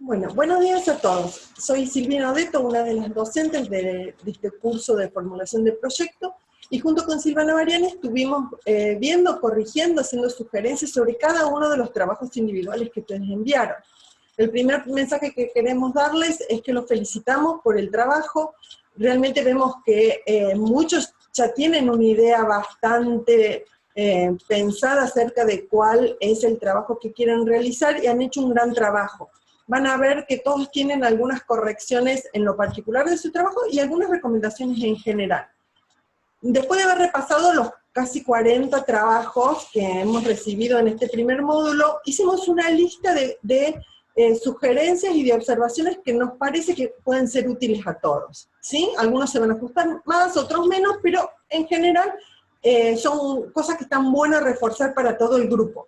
Bueno, buenos días a todos. Soy Silvina Odeto, una de las docentes de este curso de formulación de proyecto, y junto con Silvana Mariani estuvimos viendo, corrigiendo, haciendo sugerencias sobre cada uno de los trabajos individuales que ustedes enviaron. El primer mensaje que queremos darles es que los felicitamos por el trabajo. Realmente vemos que muchos ya tienen una idea bastante pensada acerca de cuál es el trabajo que quieren realizar y han hecho un gran trabajo. Van a ver que todos tienen algunas correcciones en lo particular de su trabajo y algunas recomendaciones en general. Después de haber repasado los casi 40 trabajos que hemos recibido en este primer módulo, hicimos una lista de sugerencias y de observaciones que nos parece que pueden ser útiles a todos, ¿sí? Algunos se van a ajustar más, otros menos, pero en general son cosas que están buenas reforzar para todo el grupo.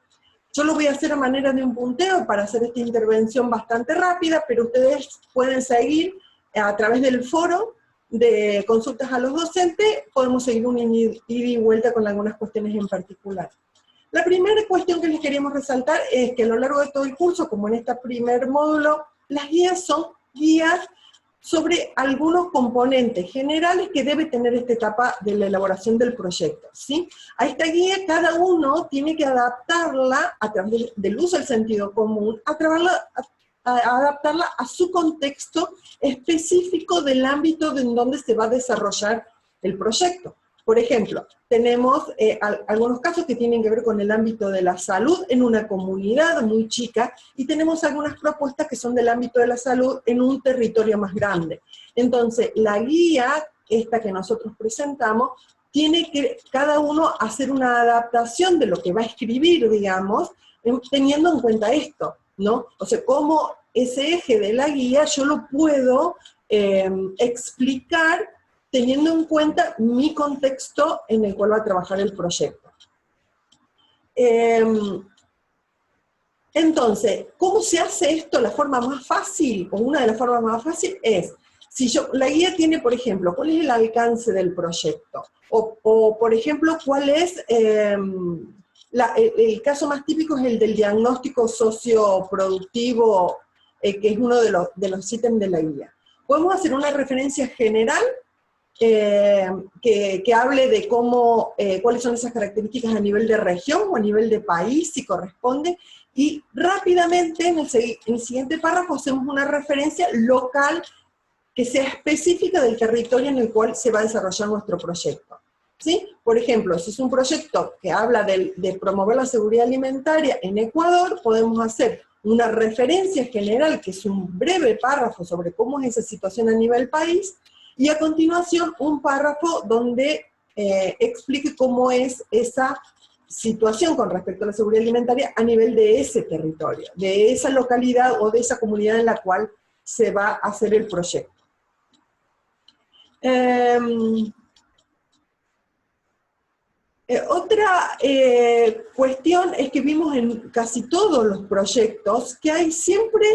Yo lo voy a hacer a manera de un punteo para hacer esta intervención bastante rápida, pero ustedes pueden seguir a través del foro de consultas a los docentes, podemos seguir un ida y vuelta con algunas cuestiones en particular. La primera cuestión que les queríamos resaltar es que a lo largo de todo el curso, como en este primer módulo, las guías son guías sobre algunos componentes generales que debe tener esta etapa de la elaboración del proyecto, ¿sí? A esta guía cada uno tiene que adaptarla a través del uso del sentido común, adaptarla a su contexto específico del ámbito en donde se va a desarrollar el proyecto. Por ejemplo, tenemos algunos casos que tienen que ver con el ámbito de la salud en una comunidad muy chica, y tenemos algunas propuestas que son del ámbito de la salud en un territorio más grande. Entonces, la guía, esta que nosotros presentamos, tiene que cada uno hacer una adaptación de lo que va a escribir, digamos, teniendo en cuenta esto, ¿no? O sea, cómo ese eje de la guía yo lo puedo explicar teniendo en cuenta mi contexto en el cual va a trabajar el proyecto. Entonces, ¿cómo se hace esto? La forma más fácil, o una de las formas más fáciles es, si la guía tiene, por ejemplo, cuál es el alcance del proyecto, o por ejemplo, cuál es, el caso más típico es el del diagnóstico socioproductivo, que es uno de los ítems de la guía. Podemos hacer una referencia general, que hable de cómo, cuáles son esas características a nivel de región o a nivel de país, si corresponde, y rápidamente en el siguiente párrafo hacemos una referencia local que sea específica del territorio en el cual se va a desarrollar nuestro proyecto, ¿sí? Por ejemplo, si es un proyecto que habla de promover la seguridad alimentaria en Ecuador, podemos hacer una referencia general, que es un breve párrafo sobre cómo es esa situación a nivel país, y a continuación un párrafo donde explique cómo es esa situación con respecto a la seguridad alimentaria a nivel de ese territorio, de esa localidad o de esa comunidad en la cual se va a hacer el proyecto. Otra cuestión es que vimos en casi todos los proyectos que hay siempre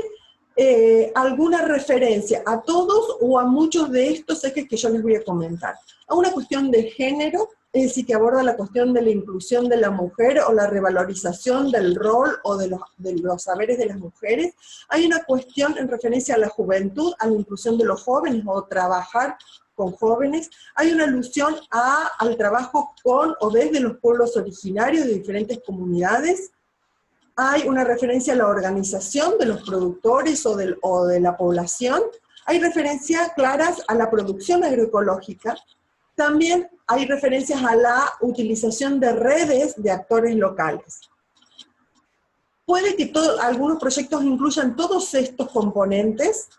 alguna referencia a todos o a muchos de estos ejes que yo les voy a comentar. A una cuestión de género, es decir, que aborda la cuestión de la inclusión de la mujer o la revalorización del rol o de los saberes de las mujeres. Hay una cuestión en referencia a la juventud, a la inclusión de los jóvenes o trabajar con jóvenes. Hay una alusión al trabajo con o desde los pueblos originarios de diferentes comunidades. Hay una referencia a la organización de los productores o de la población. Hay referencias claras a la producción agroecológica. También hay referencias a la utilización de redes de actores locales. Puede que algunos proyectos incluyan todos estos componentes,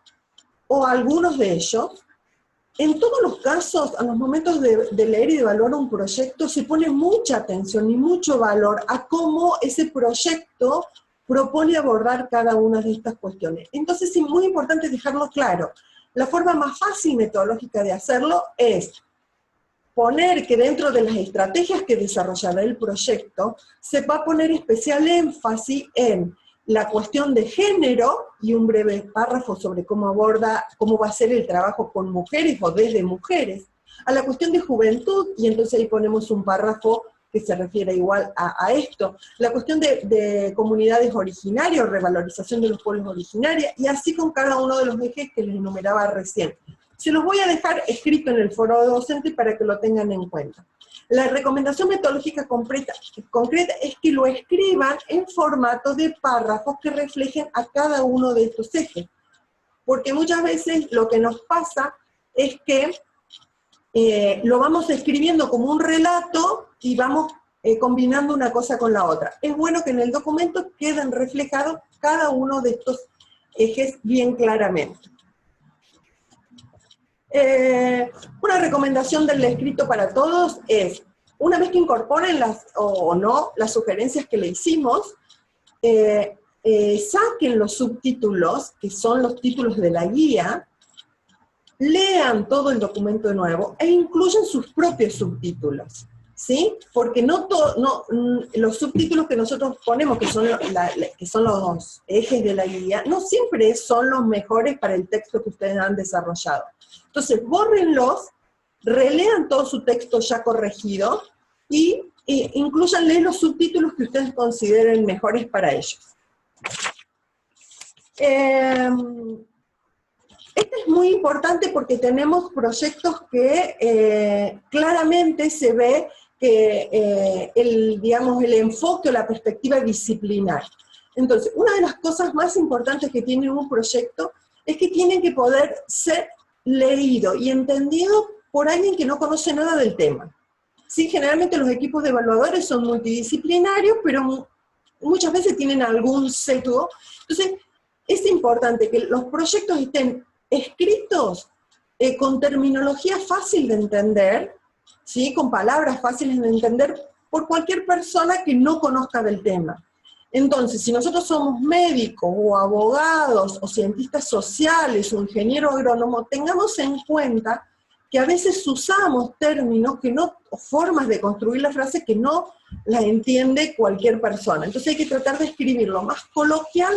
o algunos de ellos. En todos los casos, a los momentos de leer y de evaluar un proyecto, se pone mucha atención y mucho valor a cómo ese proyecto propone abordar cada una de estas cuestiones. Entonces es muy importante dejarlo claro. La forma más fácil metodológica de hacerlo es poner que dentro de las estrategias que desarrollará el proyecto, se va a poner especial énfasis en la cuestión de género, y un breve párrafo sobre cómo va a ser el trabajo con mujeres o desde mujeres, a la cuestión de juventud, y entonces ahí ponemos un párrafo que se refiere igual a esto, la cuestión de comunidades originarias, revalorización de los pueblos originarios, y así con cada uno de los ejes que les enumeraba recién. Se los voy a dejar escrito en el foro docente para que lo tengan en cuenta. La recomendación metodológica concreta es que lo escriban en formato de párrafos que reflejen a cada uno de estos ejes. Porque muchas veces lo que nos pasa es que lo vamos escribiendo como un relato y vamos combinando una cosa con la otra. Es bueno que en el documento queden reflejados cada uno de estos ejes bien claramente. Una recomendación del escrito para todos es, una vez que incorporen o no las sugerencias que le hicimos, saquen los subtítulos, que son los títulos de la guía, lean todo el documento de nuevo e incluyan sus propios subtítulos, ¿sí? Porque los subtítulos que nosotros ponemos, que son los ejes de la guía, no siempre son los mejores para el texto que ustedes han desarrollado. Entonces, bórrenlos, relean todo su texto ya corregido y incluyanle los subtítulos que ustedes consideren mejores para ellos. Esto es muy importante porque tenemos proyectos que claramente se ve que el enfoque o la perspectiva disciplinar. Entonces, una de las cosas más importantes que tiene un proyecto es que tiene que poder ser leído y entendido por alguien que no conoce nada del tema. Sí, generalmente los equipos de evaluadores son multidisciplinarios, pero muchas veces tienen algún sesgo. Entonces, es importante que los proyectos estén escritos con terminología fácil de entender, ¿sí? Con palabras fáciles de entender por cualquier persona que no conozca del tema. Entonces, si nosotros somos médicos o abogados o cientistas sociales o ingenieros agrónomos, tengamos en cuenta que a veces usamos términos o formas de construir la frase que no la entiende cualquier persona. Entonces hay que tratar de escribir lo más coloquial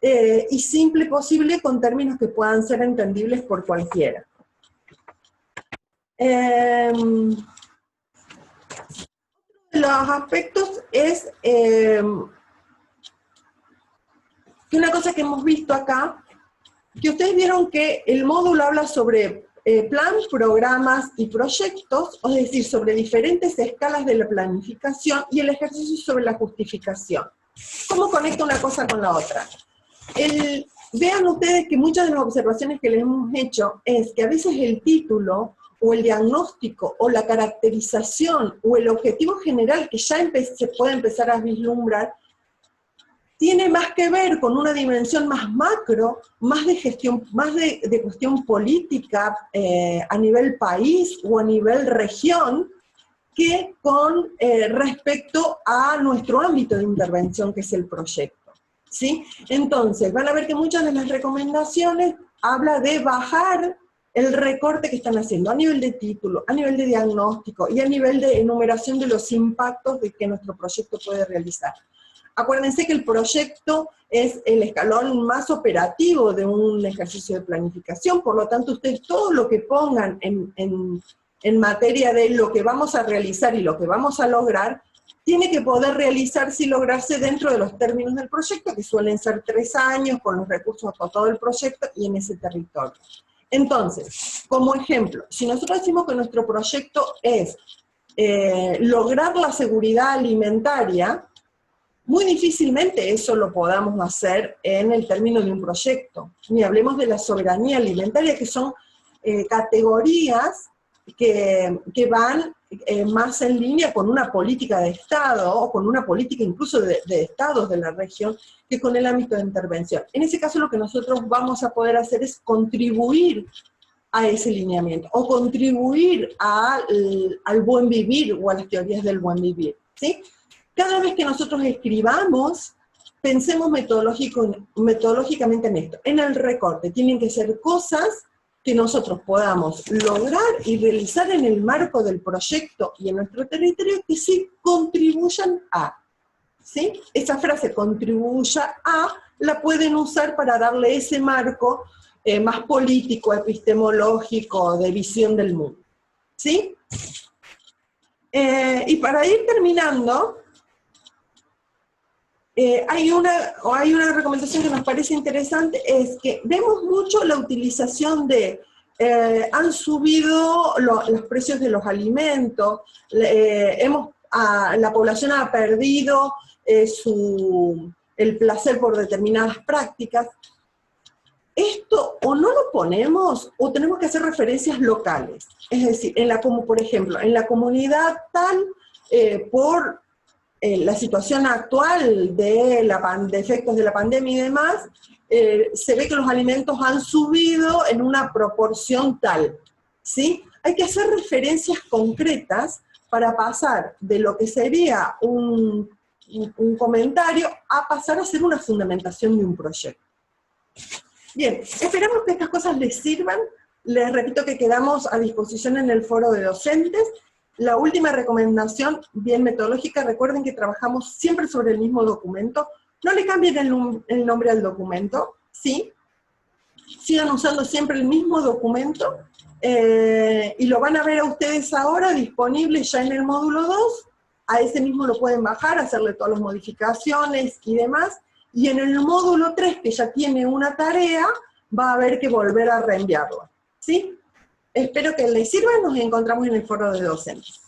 y simple posible con términos que puedan ser entendibles por cualquiera. Los aspectos es que una cosa que hemos visto acá, que ustedes vieron que el módulo habla sobre plan, programas y proyectos, es decir, sobre diferentes escalas de la planificación, y el ejercicio sobre la justificación. ¿Cómo conecta una cosa con la otra? Vean ustedes que muchas de las observaciones que les hemos hecho es que a veces el título o el diagnóstico, o la caracterización, o el objetivo general que ya se puede empezar a vislumbrar, tiene más que ver con una dimensión más macro, más de gestión, más de cuestión política a nivel país o a nivel región, que con respecto a nuestro ámbito de intervención, que es el proyecto, ¿sí? Entonces, van a ver que muchas de las recomendaciones habla de bajar el recorte que están haciendo a nivel de título, a nivel de diagnóstico y a nivel de enumeración de los impactos de que nuestro proyecto puede realizar. Acuérdense que el proyecto es el escalón más operativo de un ejercicio de planificación, por lo tanto ustedes todo lo que pongan en materia de lo que vamos a realizar y lo que vamos a lograr, tiene que poder realizarse y lograrse dentro de los términos del proyecto, que suelen ser 3 años, con los recursos acotados del proyecto y en ese territorio. Entonces, como ejemplo, si nosotros decimos que nuestro proyecto es lograr la seguridad alimentaria, muy difícilmente eso lo podamos hacer en el término de un proyecto. Ni hablemos de la soberanía alimentaria, que son categorías que van más en línea con una política de Estado, o con una política incluso de estados de la región, que con el ámbito de intervención. En ese caso lo que nosotros vamos a poder hacer es contribuir a ese lineamiento, o contribuir al buen vivir, o a las teorías del buen vivir, ¿sí? Cada vez que nosotros escribamos, pensemos metodológicamente en esto, en el recorte. Tienen que ser cosas que nosotros podamos lograr y realizar en el marco del proyecto y en nuestro territorio, que sí contribuyan a, ¿sí? Esa frase, contribuya a, la pueden usar para darle ese marco más político, epistemológico, de visión del mundo, ¿sí? Y para ir terminando, hay una recomendación que nos parece interesante, es que vemos mucho la utilización de, han subido los precios de los alimentos, la población ha perdido el placer por determinadas prácticas. Esto o no lo ponemos o tenemos que hacer referencias locales. Es decir, como por ejemplo, en la comunidad tal, por la situación actual de efectos de la pandemia y demás, se ve que los alimentos han subido en una proporción tal, ¿sí? Hay que hacer referencias concretas para pasar de lo que sería un comentario a pasar a ser una fundamentación de un proyecto. Bien, esperamos que estas cosas les sirvan. Les repito que quedamos a disposición en el foro de docentes. La última recomendación, bien metodológica, recuerden que trabajamos siempre sobre el mismo documento. No le cambien el nombre al documento, ¿sí? Sigan usando siempre el mismo documento, y lo van a ver a ustedes ahora disponible ya en el módulo 2. A ese mismo lo pueden bajar, hacerle todas las modificaciones y demás. Y en el módulo 3, que ya tiene una tarea, va a haber que volver a reenviarlo, ¿sí? Espero que les sirva, nos encontramos en el foro de docentes.